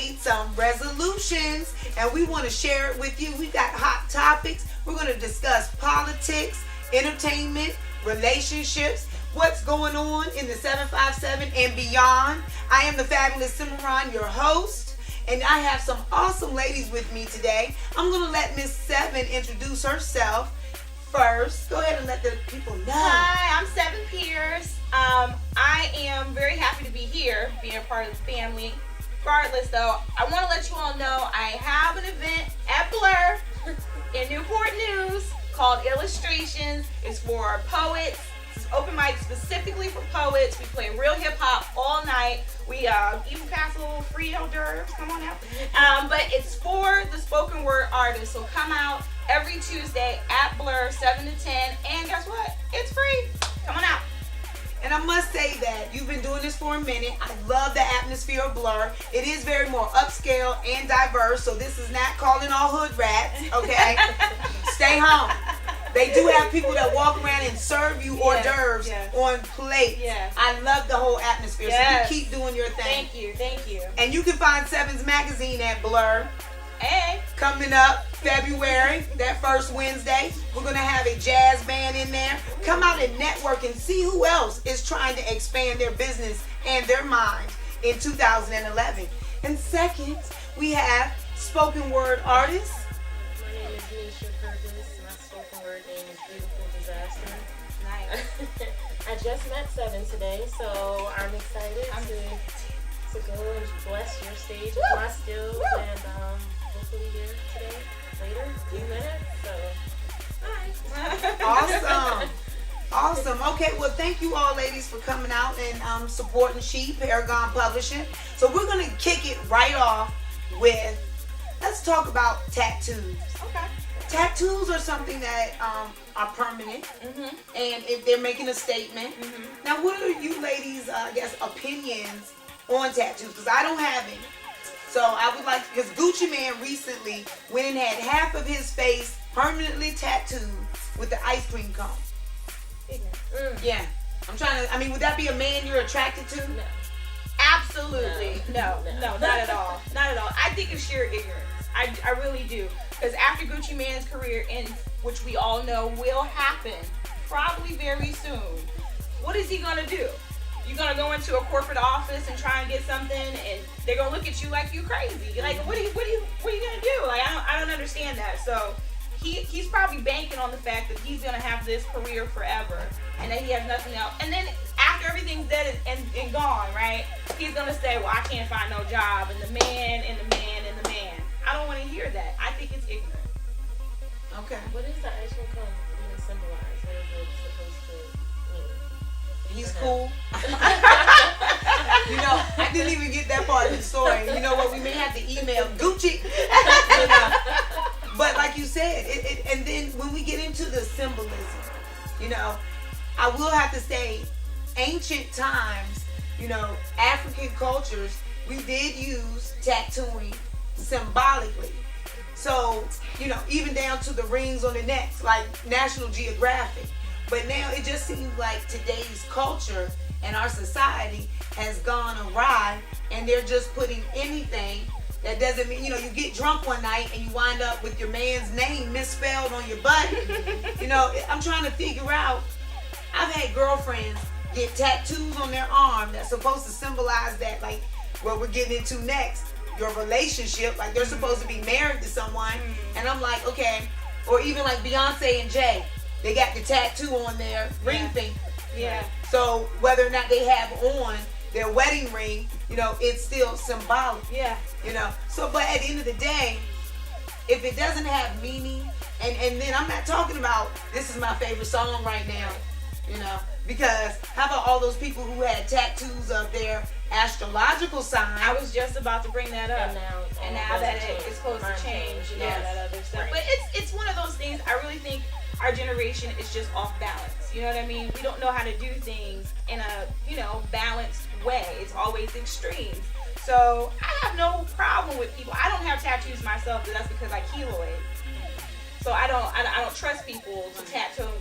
made some resolutions and we want to share it with you. We got hot topics. We're going to discuss politics, entertainment, relationships, what's going on in the 757 and beyond. I am the fabulous Cimarron, your host, and I have some awesome ladies with me today. I'm going to let Miss Seven introduce herself first. Go ahead and let the people know. Hi, I'm Seven Pierce. I am very happy to be here, being a part of the family. Regardless, though, I want to let you all know I have an event at Blur in Newport News called Illustrations. It's for poets. It's open mic specifically for poets. We play real hip hop all night. We even pass a little free hors d'oeuvres. Come on out. But it's for the spoken word artists. So come out every Tuesday at Blur, 7 to 10. And guess what? It's free. Come on out. And I must say that you've been doing this for a minute. I love the atmosphere of Blur. It is very more upscale and diverse, so this is not calling all hood rats, okay? Stay home. They do have people that walk around and serve you hors d'oeuvres on plates. Yes. I love the whole atmosphere, so you keep doing your thing. Thank you. And you can find Seven's magazine at Blur. Hey. Coming up February, that first Wednesday, we're going to have a jazz band in there. Come out and network and see who else is trying to expand their business and their mind in 2011. And second, we have spoken word artists. My name is Nisha Purvis. My spoken word name is Beautiful Disaster. Nice. I just met Seven today, so I'm excited to go and bless your stage with my skills and hopefully here today, later, few minutes. So, hi. Awesome. Okay, well, thank you all, ladies, for coming out and supporting She, Paragon Publishing. So we're going to kick it right off with, let's talk about tattoos. Okay. Tattoos are something that are permanent, and if they're making a statement. Now, what are you ladies, opinions on tattoos? Because I don't have any. So I would like, because Gucci Mane recently went and had half of his face permanently tattooed with the ice cream cone. Yeah. I'm trying to, would that be a man you're attracted to? No. Absolutely. No, not at all. Not at all. I think it's sheer ignorance. I really do. Because after Gucci Mane's career, in which we all know will happen probably very soon, what is he going to do? You're going to go into a corporate office and try and get something, and they're going to look at you like you crazy. Like, what are you going to do? Like, I don't understand that. So he's probably banking on the fact that he's going to have this career forever and that he has nothing else. And then after everything's dead and gone, right, he's going to say, well, I can't find no job, and the man and the man and the man. I don't want to hear that. I think it's ignorant. Okay. What is the ice cream cone even symbolize? What is it supposed to mean? He's cool. I didn't even get that part of the story. You know what? We may have to email Gucci. But like you said, and then when we get into the symbolism, I will have to say, ancient times, African cultures, we did use tattooing symbolically. So, even down to the rings on the necks, like National Geographic. But now it just seems like today's culture and our society has gone awry, and they're just putting anything that doesn't mean, you get drunk one night and you wind up with your man's name misspelled on your butt. I'm trying to figure out, I've had girlfriends get tattoos on their arm that's supposed to symbolize that, like what we're getting into next, your relationship, like they're supposed to be married to someone. And I'm like, okay. Or even like Beyonce and Jay, they got the tattoo on their ring finger. Yeah. So whether or not they have on their wedding ring, it's still symbolic. Yeah. So, but at the end of the day, if it doesn't have meaning, and then I'm not talking about, this is my favorite song right now, because how about all those people who had tattoos of their astrological sign? I was just about to bring that up. And now that it's supposed to change and all that other stuff. Right. But it's one of those things, I really think our generation is just off balance. You know what I mean? We don't know how to do things in a, balanced way. It's always extremes. So I have no problem with people. I don't have tattoos myself, but that's because I keloid. So I don't trust people to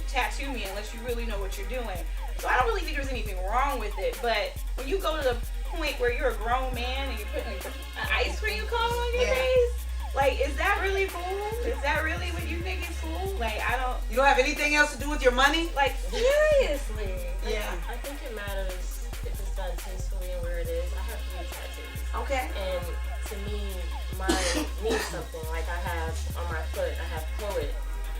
tattoo me unless you really know what you're doing. So I don't really think there's anything wrong with it. But when you go to the point where you're a grown man and you're putting an ice cream Like, is that really cool? Is that really what you think is cool? Like, I don't. You don't have anything else to do with your money? Like, seriously. Yeah. I think it matters if it's done tastefully and where it is. I have 3 tattoos. Okay. And to me, mine means something. Like I have on my foot, I have poet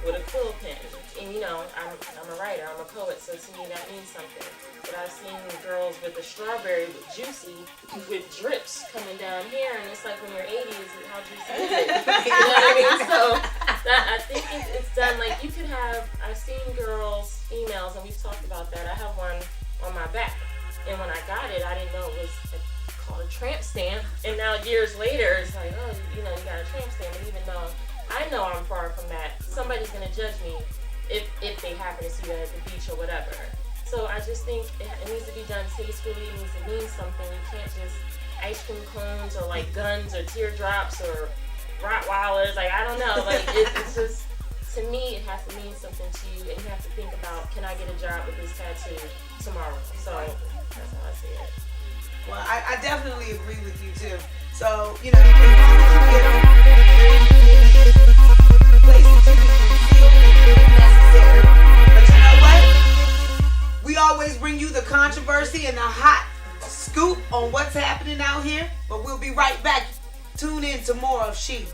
with a quill pen. And you know, I'm a writer, I'm a poet, so to me that means something. But I've seen girls with a strawberry with juicy, with drips coming down here, and it's like when you're 80, is it how juicy is it? You know what I mean? So that, I think it's done, like you could have, I've seen girls, females, and we've talked about that. I have one on my back, and when I got it, I didn't know it was called a tramp stamp, and now years later, it's like, oh, you know, you got a tramp stamp, and even though I know I'm far from that, somebody's gonna judge me if they happen to see that at the beach or whatever. So I just think it needs to be done tastefully, it needs to mean something. You can't just ice cream cones or like guns or teardrops or Rottweilers, like I don't know, like it's just, to me it has to mean something to you, and you have to think about, can I get a job with this tattoo tomorrow? So that's how I see it. Well, I definitely agree with you too. So, you know, as long as you get them places you can conceal if necessary. But you know what? We always bring you the controversy and the hot scoop on what's happening out here. But we'll be right back. Tune in to more of She.